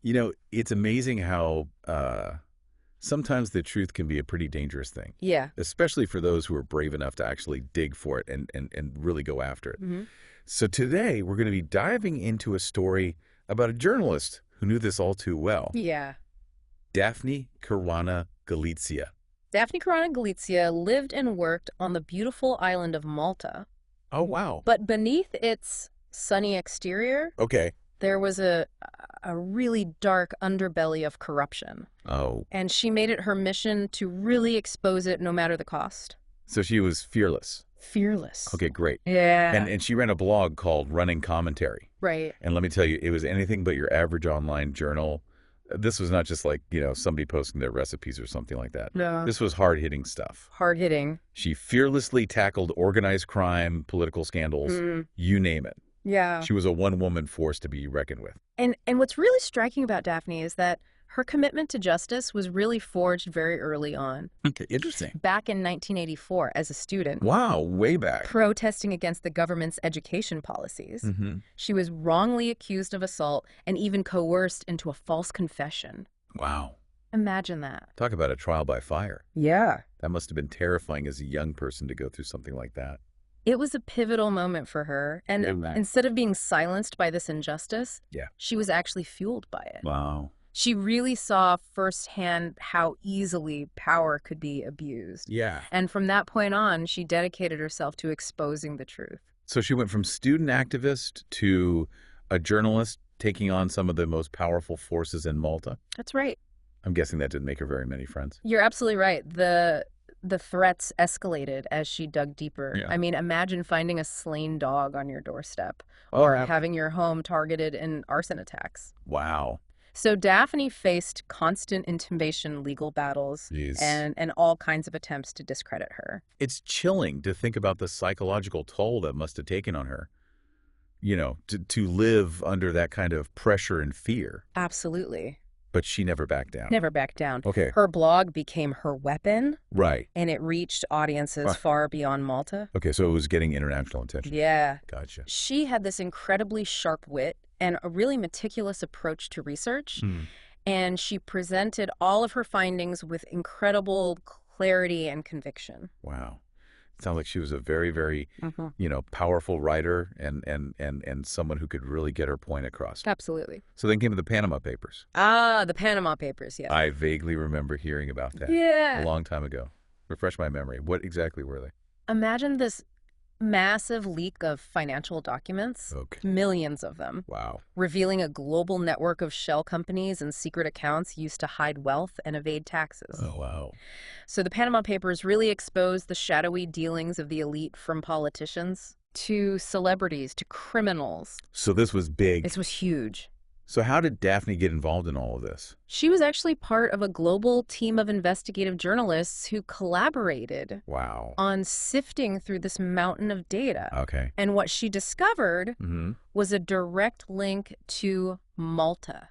It's amazing how sometimes the truth can be a pretty dangerous thing, Yeah. especially for those who are brave enough to actually dig for it and really go after it. Hmm. So today we're going to be diving into a story about a journalist who knew this all too well, Yeah. Daphne Caruana Galizia. Daphne Caruana Galizia lived and worked on the beautiful island of Malta. Oh, wow. But beneath its sunny exterior, Okay. there was a really dark underbelly of corruption. Oh, And she made it her mission to really expose it no matter the cost. so she was fearless. Fearless. Okay, great. Yeah. And she ran a blog called Running Commentary. Right. And let me tell you, it was anything but your average online journal. This was not just like, somebody posting their recipes or something like that. No. This was hard-hitting stuff. Hard hitting. She fearlessly tackled organized crime, political scandals, you name it. Yeah. She was a one-woman force to be reckoned with. And what's really striking about Daphne is that her commitment to justice was really forged very early on. Okay, interesting. Back in 1984, as a student, Wow, way back. protesting against the government's education policies, she was wrongly accused of assault and even coerced into a false confession. Wow. Imagine that. Talk about a trial by fire. Yeah. That must have been terrifying as a young person to go through something like that. It was a pivotal moment for her, and Yeah. instead of being silenced by this injustice, Yeah. she was actually fueled by it. Wow. She really saw firsthand how easily power could be abused. Yeah. And from that point on, she dedicated herself to exposing the truth. So she went from student activist to a journalist taking on some of the most powerful forces in Malta. That's right. I'm guessing that didn't make her very many friends. You're absolutely right. The threats escalated as she dug deeper. Yeah. I mean, imagine finding a slain dog on your doorstep Oh, or having your home targeted in arson attacks. wow. So Daphne faced constant intimidation, legal battles, Jeez. and all kinds of attempts to discredit her. It's chilling to think about the psychological toll that must have taken on her, to live under that kind of pressure and fear. Absolutely. But she never backed down. Never backed down. Okay. Her blog became her weapon, Right. and it reached audiences Right. far beyond Malta. Okay, so it was getting international attention. Yeah. Gotcha. She had this incredibly sharp wit and a really meticulous approach to research. And she presented all of her findings with incredible clarity and conviction. Wow. It sounds like she was a very, very, Mm-hmm. powerful writer and someone who could really get her point across. Absolutely. So then came the Panama Papers. Ah, the Panama Papers, yes. I vaguely remember hearing about that Yeah. a long time ago. Refresh my memory. What exactly were they? Imagine this massive leak of financial documents, Okay. millions of them, Wow. revealing a global network of shell companies and secret accounts used to hide wealth and evade taxes. Oh, wow. So the Panama Papers really exposed the shadowy dealings of the elite, from politicians to celebrities to criminals. So this was big. This was huge. So how did Daphne get involved in all of this? She was actually part of a global team of investigative journalists who collaborated Wow. on sifting through this mountain of data. Okay. And what she discovered Mm-hmm. was a direct link to Malta.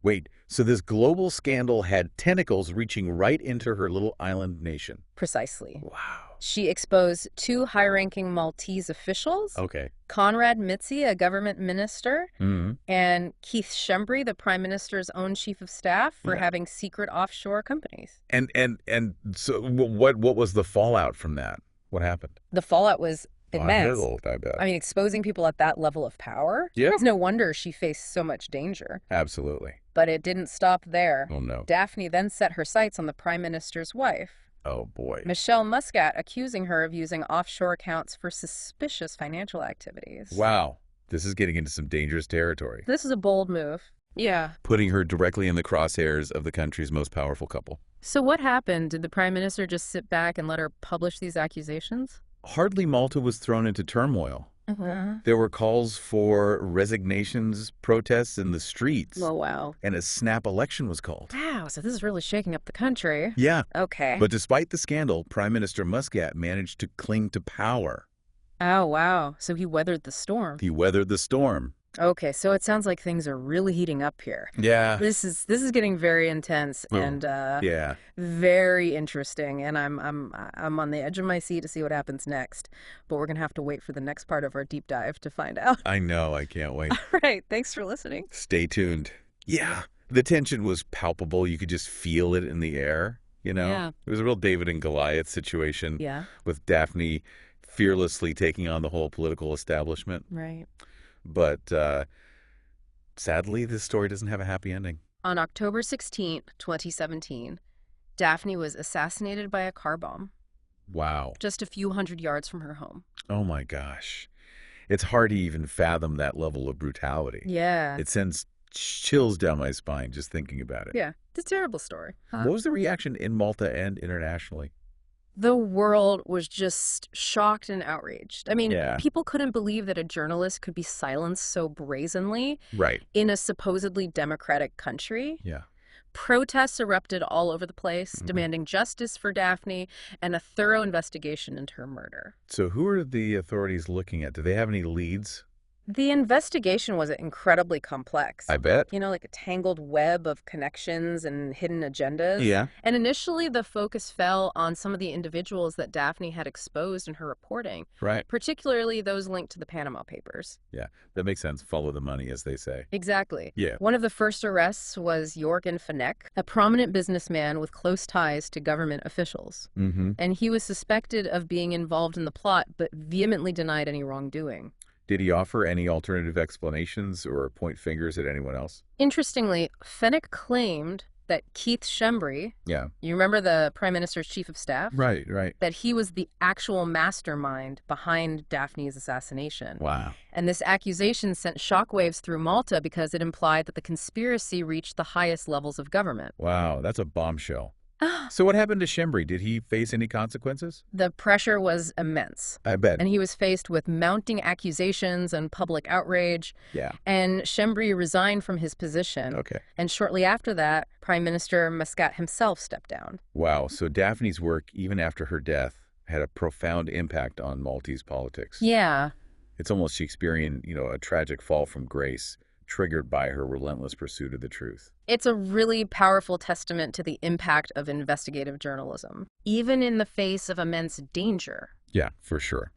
Wait, so this global scandal had tentacles reaching right into her little island nation. Precisely. Wow. She exposed two high-ranking Maltese officials, Okay. Conrad Mitzi, a government minister, Mm-hmm. and Keith Schembri, the prime minister's own chief of staff, for Yeah. having secret offshore companies. And so what was the fallout from that? What happened? The fallout was immense. I bet. I mean, exposing people at that level of power? Yeah. It's no wonder she faced so much danger. Absolutely. But it didn't stop there. Oh, no. Daphne then set her sights on the prime minister's wife, Oh, boy. Michelle Muscat, accusing her of using offshore accounts for suspicious financial activities. Wow. This is getting into some dangerous territory. This is a bold move. Yeah. Putting her directly in the crosshairs of the country's most powerful couple. So what happened? Did the prime minister just sit back and let her publish these accusations? Hardly Malta was thrown into turmoil. Uh-huh. There were calls for resignations, protests in the streets, Oh, wow. and a snap election was called. Wow, so this is really shaking up the country. Yeah, Okay. but despite the scandal, Prime Minister Muscat managed to cling to power. Oh, wow. So he weathered the storm. He weathered the storm. Okay, so it sounds like things are really heating up here. Yeah. This is getting very intense Oh, and Yeah. very interesting, and I'm on the edge of my seat to see what happens next. But we're gonna have to wait for the next part of our deep dive to find out. I know. I can't wait. All right, thanks for listening. Stay tuned. Yeah. The tension was palpable. You could just feel it in the air, Yeah. It was a real David and Goliath situation Yeah. with Daphne fearlessly taking on the whole political establishment. Right. But sadly, this story doesn't have a happy ending. On October 16th, 2017, Daphne was assassinated by a car bomb Wow. just a few hundred yards from her home. Oh my gosh. It's hard to even fathom that level of brutality. Yeah. It sends chills down my spine just thinking about it. Yeah. It's a terrible story. What was the reaction in Malta and internationally? The world was just shocked and outraged. I mean, Yeah. people couldn't believe that a journalist could be silenced so brazenly Right. in a supposedly democratic country. Yeah. Protests erupted all over the place, Mhm. demanding justice for Daphne and a thorough investigation into her murder. So who are the authorities looking at? Do they have any leads? The investigation was incredibly complex. I bet. Like a tangled web of connections and hidden agendas. Yeah. And initially, the focus fell on some of the individuals that Daphne had exposed in her reporting, Right. particularly those linked to the Panama Papers. Yeah. That makes sense. Follow the money, as they say. Exactly. Yeah. One of the first arrests was Jorgen Fenech, a prominent businessman with close ties to government officials. Mm-hmm. And he was suspected of being involved in the plot, but vehemently denied any wrongdoing. Did he offer any alternative explanations or point fingers at anyone else? Interestingly, Fenech claimed that Keith Schembri, Yeah. you remember the Prime Minister's chief of staff? Right, right. That he was the actual mastermind behind Daphne's assassination. Wow. And this accusation sent shockwaves through Malta because it implied that the conspiracy reached the highest levels of government. Wow, that's a bombshell. So what happened to Schembri? Did he face any consequences? The pressure was immense. I bet. And he was faced with mounting accusations and public outrage. Yeah. And Schembri resigned from his position. Okay. And shortly after that, Prime Minister Muscat himself stepped down. Wow. So Daphne's work, even after her death, had a profound impact on Maltese politics. Yeah. It's almost Shakespearean, a tragic fall from grace, triggered by her relentless pursuit of the truth. It's a really powerful testament to the impact of investigative journalism, even in the face of immense danger. Yeah, for sure.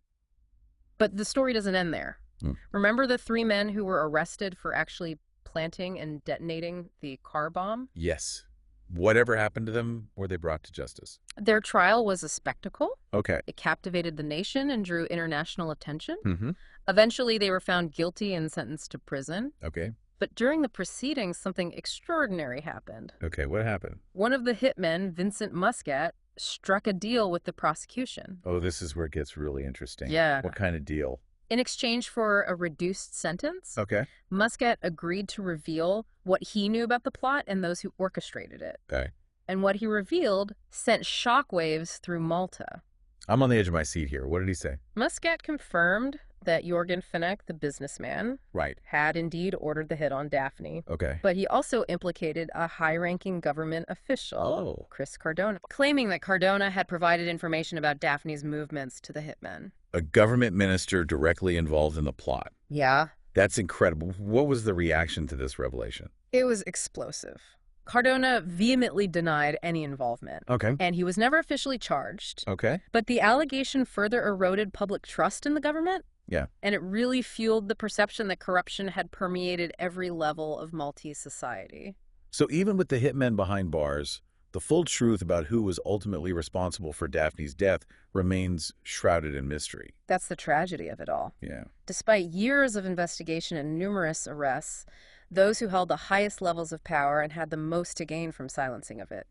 But the story doesn't end there. Mm. Remember the 3 men who were arrested for actually planting and detonating the car bomb? Yes. Whatever happened to them, were they brought to justice? Their trial was a spectacle. Okay. It captivated the nation and drew international attention. Mm-hmm. Eventually, they were found guilty and sentenced to prison. Okay. But during the proceedings, something extraordinary happened. Okay, what happened? One of the hitmen, Vincent Muscat, struck a deal with the prosecution. Oh, this is where it gets really interesting. Yeah. What kind of deal? In exchange for a reduced sentence, Okay. Muscat agreed to reveal what he knew about the plot and those who orchestrated it. Okay. And what he revealed sent shockwaves through Malta. I'm on the edge of my seat here. What did he say? Muscat confirmed that Jorgen Fenech, the businessman, Right. had indeed ordered the hit on Daphne. Okay. But he also implicated a high-ranking government official, Chris Cardona, claiming that Cardona had provided information about Daphne's movements to the hitmen. A government minister directly involved in the plot. Yeah. That's incredible. What was the reaction to this revelation? It was explosive. Cardona vehemently denied any involvement. Okay. And he was never officially charged. Okay. But the allegation further eroded public trust in the government. Yeah. And it really fueled the perception that corruption had permeated every level of Maltese society. So even with the hitmen behind bars, the full truth about who was ultimately responsible for Daphne's death remains shrouded in mystery. That's the tragedy of it all. Yeah. Despite years of investigation and numerous arrests, those who held the highest levels of power and had the most to gain from silencing of it,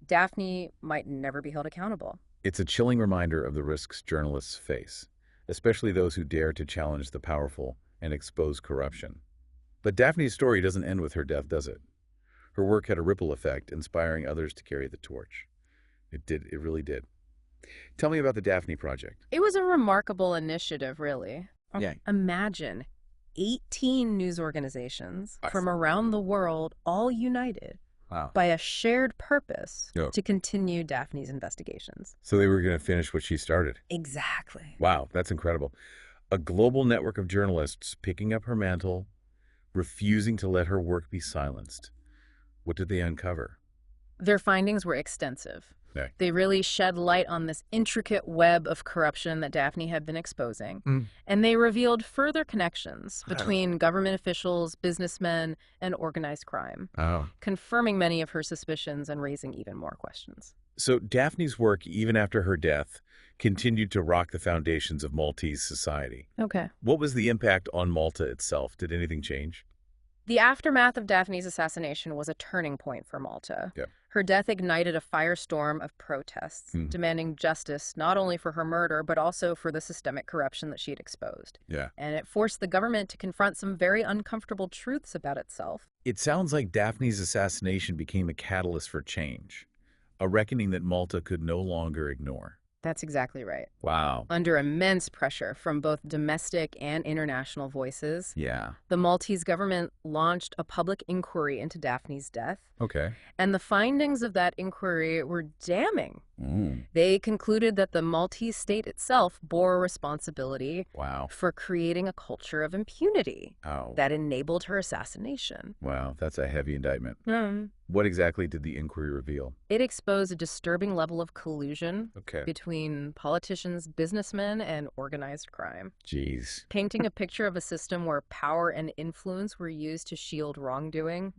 Daphne might never be held accountable. It's a chilling reminder of the risks journalists face, especially those who dare to challenge the powerful and expose corruption. But Daphne's story doesn't end with her death, does it? Her work had a ripple effect, inspiring others to carry the torch. It did. It really did. Tell me about the Daphne Project. It was a remarkable initiative, really. Yeah. Imagine 18 news organizations Wow. from around the world all united Wow. by a shared purpose Yeah. to continue Daphne's investigations. So they were going to finish what she started. Exactly. Wow, that's incredible. A global network of journalists picking up her mantle, refusing to let her work be silenced. What did they uncover? Their findings were extensive. Okay. They really shed light on this intricate web of corruption that Daphne had been exposing, and they revealed further connections between government officials, businessmen, and organized crime, Oh. confirming many of her suspicions and raising even more questions. So Daphne's work, even after her death, continued to rock the foundations of Maltese society. Okay. What was the impact on Malta itself? Did anything change? The aftermath of Daphne's assassination was a turning point for Malta. Yeah. Her death ignited a firestorm of protests, demanding justice not only for her murder, but also for the systemic corruption that she had exposed. Yeah. And it forced the government to confront some very uncomfortable truths about itself. It sounds like Daphne's assassination became a catalyst for change, a reckoning that Malta could no longer ignore. That's exactly right. Wow. Under immense pressure from both domestic and international voices, Yeah. the Maltese government launched a public inquiry into Daphne's death, Okay. and the findings of that inquiry were damning. They concluded that the Maltese state itself bore responsibility Wow. for creating a culture of impunity Oh. that enabled her assassination. Wow, that's a heavy indictment. What exactly did the inquiry reveal? It exposed a disturbing level of collusion Okay. between politicians, businessmen, and organized crime, Jeez. painting a picture of a system where power and influence were used to shield wrongdoing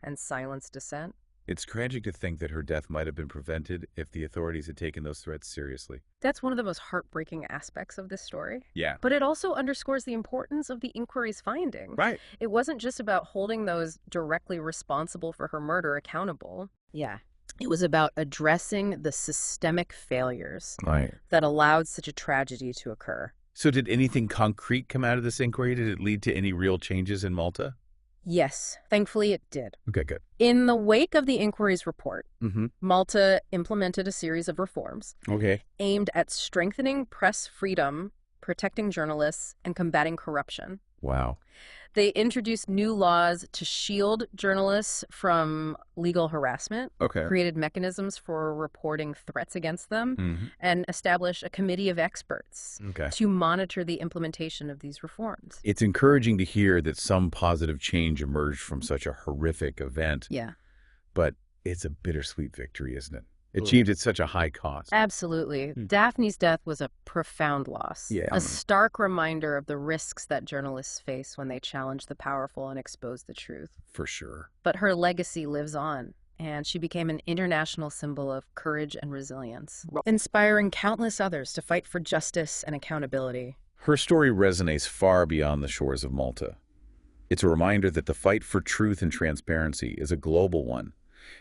and silence dissent. It's tragic to think that her death might have been prevented if the authorities had taken those threats seriously. That's one of the most heartbreaking aspects of this story. Yeah. But it also underscores the importance of the inquiry's findings. Right. It wasn't just about holding those directly responsible for her murder accountable. Yeah. It was about addressing the systemic failures Right. that allowed such a tragedy to occur. So did anything concrete come out of this inquiry? Did it lead to any real changes in Malta? Yes, thankfully it did. Okay, good. In the wake of the inquiry's report, Mm-hmm. Malta implemented a series of reforms Okay. aimed at strengthening press freedom, protecting journalists, and combating corruption. Wow. They introduced new laws to shield journalists from legal harassment, Okay. created mechanisms for reporting threats against them, and established a committee of experts Okay. to monitor the implementation of these reforms. It's encouraging to hear that some positive change emerged from such a horrific event, Yeah, but it's a bittersweet victory, isn't it? Achieved at such a high cost. absolutely. Daphne's death was a profound loss, Yeah. a stark reminder of the risks that journalists face when they challenge the powerful and expose the truth. For sure. But her legacy lives on, and she became an international symbol of courage and resilience, inspiring countless others to fight for justice and accountability. Her story resonates far beyond the shores of Malta. It's a reminder that the fight for truth and transparency is a global one,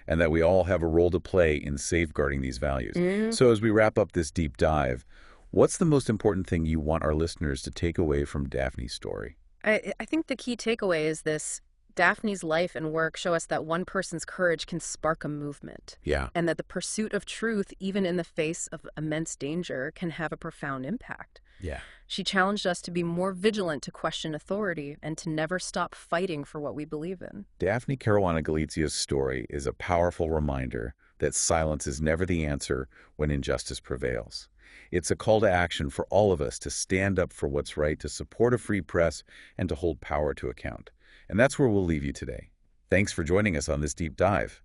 and that we all have a role to play in safeguarding these values. So as we wrap up this deep dive, what's the most important thing you want our listeners to take away from Daphne's story? I think the key takeaway is this. Daphne's life and work show us that one person's courage can spark a movement, Yeah. and that the pursuit of truth, even in the face of immense danger, can have a profound impact. Yeah. She challenged us to be more vigilant, to question authority, and to never stop fighting for what we believe in. Daphne Caruana Galizia's story is a powerful reminder that silence is never the answer when injustice prevails. It's a call to action for all of us to stand up for what's right, to support a free press, and to hold power to account. And that's where we'll leave you today. Thanks for joining us on this deep dive.